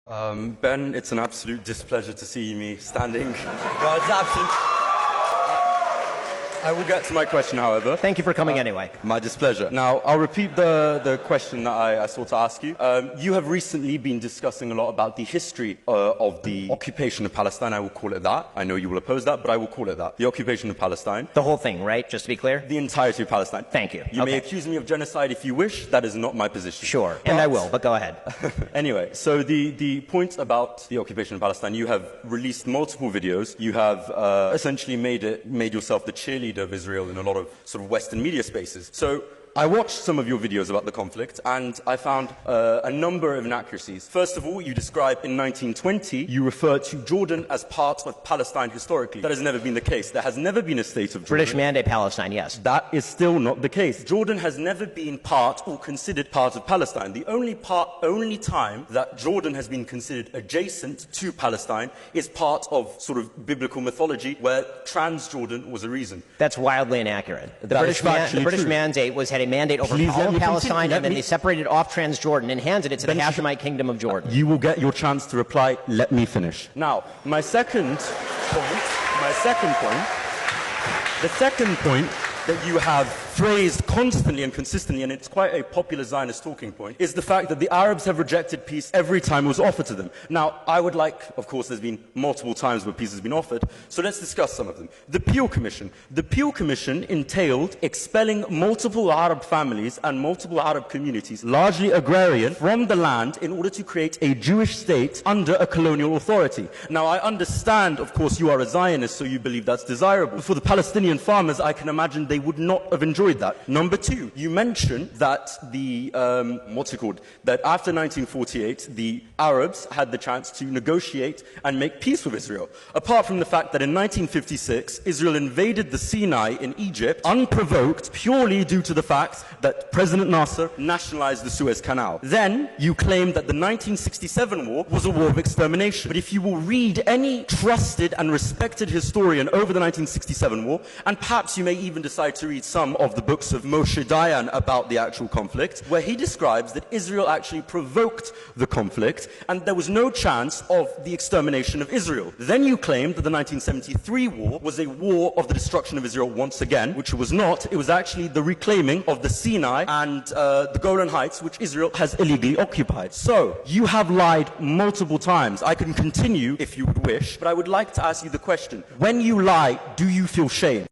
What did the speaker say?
Ben, it's an absolute displeasure to see me standing. No, it's absolute. I will get to my question, however. Thank you for coming anyway. My displeasure. Now, I'll repeat the question that I sought to ask you. You have recently been discussing a lot about the history of the occupation of Palestine. I will call it that. I know you will oppose that, but I will call it that. The occupation of Palestine. The whole thing, right? Just to be clear? The entirety of Palestine. Thank you. You may accuse me of genocide if you wish. That is not my position. Sure, and I will, but go ahead. Anyway, so the point about the occupation of Palestine, you have released multiple videos. You have essentially made yourself the cheerleader of Israel in a lot of sort of Western media spaces. So I watched some of your videos about the conflict and I found a number of inaccuracies. First of all, you describe in 1920, you refer to Jordan as part of Palestine historically. That has never been the case. There has never been a state of Jordan. British Mandate Palestine, yes. That is still not the case. Jordan has never been part or considered part of Palestine. The only time that Jordan has been considered adjacent to Palestine is part of sort of biblical mythology where Transjordan was a reason. That's wildly inaccurate. The British Mandate had a mandate over all of Palestine, and then they separated off Transjordan and handed it to the Hashemite Kingdom of Jordan. You will get your chance to reply. Let me finish. Now, the second point that you have phrased constantly and consistently, and it's quite a popular Zionist talking point, is the fact that the Arabs have rejected peace every time it was offered to them. Now, I would like, of course, there's been multiple times where peace has been offered, so let's discuss some of them. The Peel Commission. The Peel Commission entailed expelling multiple Arab families and multiple Arab communities, largely agrarian, from the land in order to create a Jewish state under a colonial authority. Now, I understand, of course, you are a Zionist, so you believe that's desirable. For the Palestinian farmers, I can imagine they would not have enjoyed that. Number two, you mentioned that that after 1948, the Arabs had the chance to negotiate and make peace with Israel. Apart from the fact that in 1956, Israel invaded the Sinai in Egypt, unprovoked, purely due to the fact that President Nasser nationalized the Suez Canal. Then, you claim that the 1967 war was a war of extermination. But if you will read any trusted and respected historian over the 1967 war, and perhaps you may even decide to read some of the books of Moshe Dayan about the actual conflict, where he describes that Israel actually provoked the conflict and there was no chance of the extermination of Israel. Then you claimed that the 1973 war was a war of the destruction of Israel once again, which it was not. It was actually the reclaiming of the Sinai and the Golan Heights, which Israel has illegally occupied. So, you have lied multiple times. I can continue if you would wish, but I would like to ask you the question. When you lie, do you feel shame?